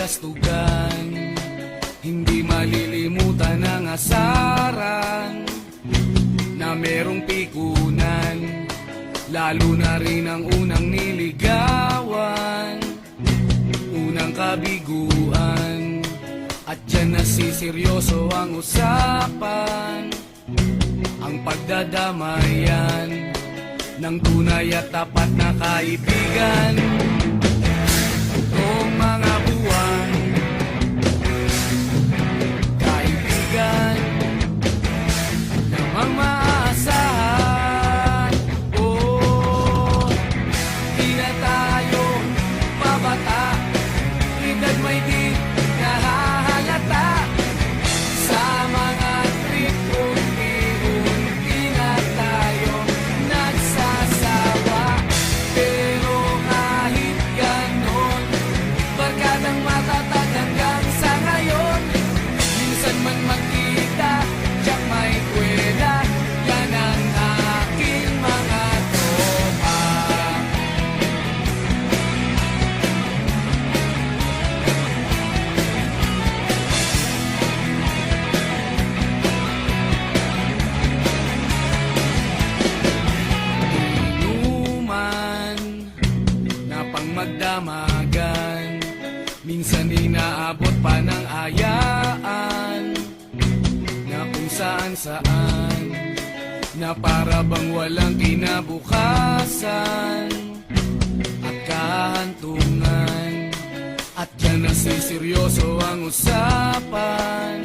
kabalastugan. Hindi malilimutan ang asaran na merong pikunan, lalo na rin ang unang niligawan, unang kabiguan. At dyan nasiseryoso ang usapan, ang pagdadamayan ng tunay at tapat na kaibigan. Noong mga buwan, kaibigan namang maaasahan. Oh, di na tayo babata, edad may di nahahalata. Sa mga trip, unti-unti na tayo nagsasawa. Pero kahit ganon, barkadang matatag hanggang sa ngayon. Minsan man magkita, tiyak may kwela, yan ang aking mga tropa. Inuman na pang magdamagan, minsan inaabot pa ng ayaan, na kung saan-saan, na para bang walang kinabukasan at kahantungan. At dyan nasiseryoso ang usapan,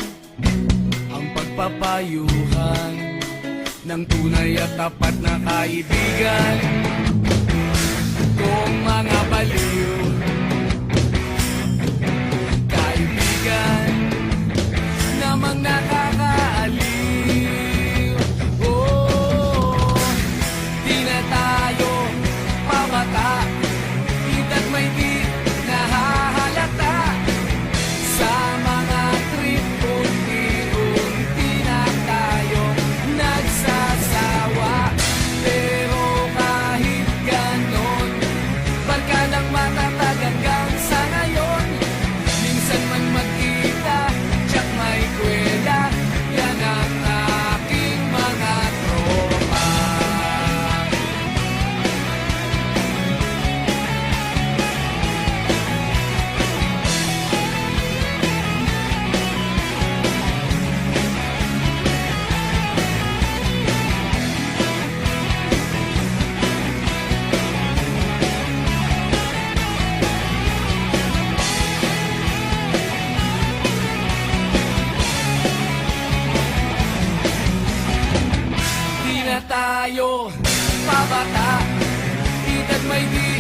ang pagpapayuhan ng tunay at tapat na kaibigan. Kung mga baliw, kaibigan namang nakakaaliw. Oh, di na tayo pabata, edad may di nahahalata. Sa mga trip, unti-unti na tayo nagsasawa. Pero kahit ganon, barkadang matatag hanggang sa ngayon. Minsan man magkita, tiyak may kwela, yan ang aking mga tropa. Di na tayo pabata, edad may di